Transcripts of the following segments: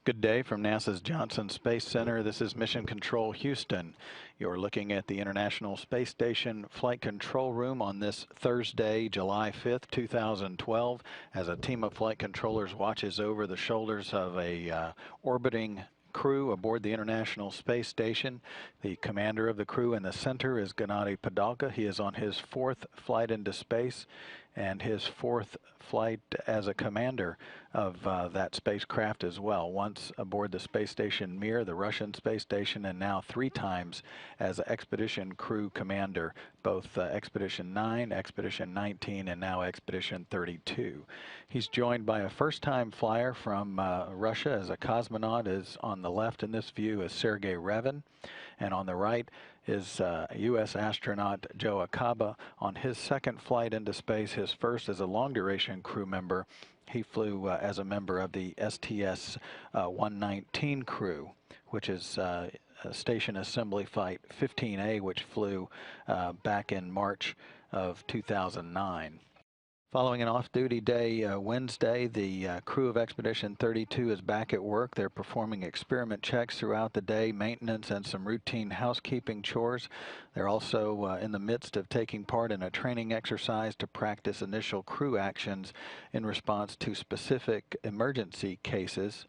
Good day from NASA's Johnson Space Center. This is Mission Control Houston. You're looking at the International Space Station Flight Control Room on this Thursday, July 5th, 2012, as a team of flight controllers watches over the shoulders of a orbiting crew aboard the International Space Station. The commander of the crew in the center is Gennady Padalka. He is on his fourth flight into space and his fourth flight as a commander of that spacecraft as well. Once aboard the space station Mir, the Russian space station, and now 3 times as Expedition Crew Commander, both Expedition 9, Expedition 19, and now Expedition 32. He's joined by a first-time flyer from Russia as a cosmonaut. Is on the left in this view is Sergei Revin, and on the right is U.S. astronaut Joe Acaba on his second flight into space, his first as a long-duration crew member. He flew as a member of the STS-119 crew, which is Station Assembly Flight 15A, which flew back in March of 2009. Following an off-duty day Wednesday, the crew of Expedition 32 is back at work. They're performing experiment checks throughout the day, maintenance, and some routine housekeeping chores. They're also in the midst of taking part in a training exercise to practice initial crew actions in response to specific emergency cases.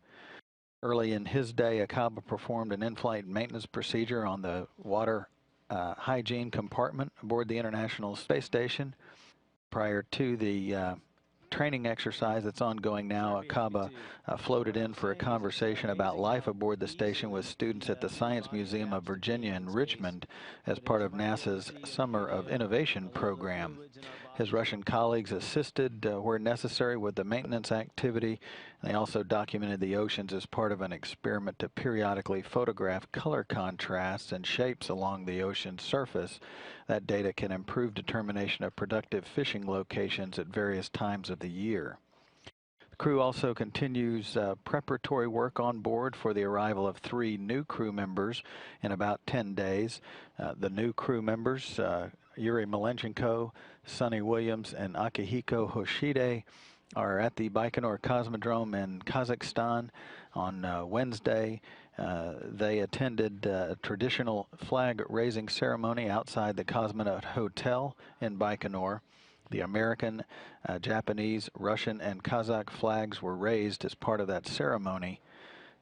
Early in his day, Acaba performed an in-flight maintenance procedure on the water hygiene compartment aboard the International Space Station. Prior to the training exercise that's ongoing now, Acaba floated in for a conversation about life aboard the station with students at the Science Museum of Virginia in Richmond as part of NASA's Summer of Innovation program. His Russian colleagues assisted where necessary with the maintenance activity. They also documented the oceans as part of an experiment to periodically photograph color contrasts and shapes along the ocean's surface. That data can improve determination of productive fishing locations at various times of the year. The crew also continues preparatory work on board for the arrival of 3 new crew members in about 10 days. The new crew members, Yuri Malenchenko, Sonny Williams, and Akihiko Hoshide, are at the Baikonur Cosmodrome in Kazakhstan on Wednesday. They attended a traditional flag-raising ceremony outside the Cosmonaut Hotel in Baikonur. The American, Japanese, Russian, and Kazakh flags were raised as part of that ceremony.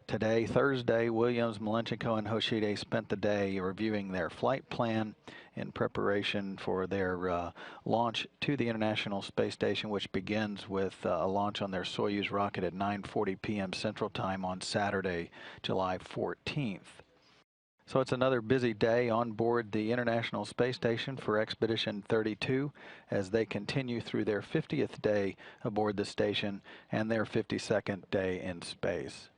Today, Thursday, Williams, Malenchenko, and Hoshide spent the day reviewing their flight plan in preparation for their launch to the International Space Station, which begins with a launch on their Soyuz rocket at 9:40 p.m. Central Time on Saturday, July 14th. So it's another busy day on board the International Space Station for Expedition 32 as they continue through their 50th day aboard the station and their 52nd day in space.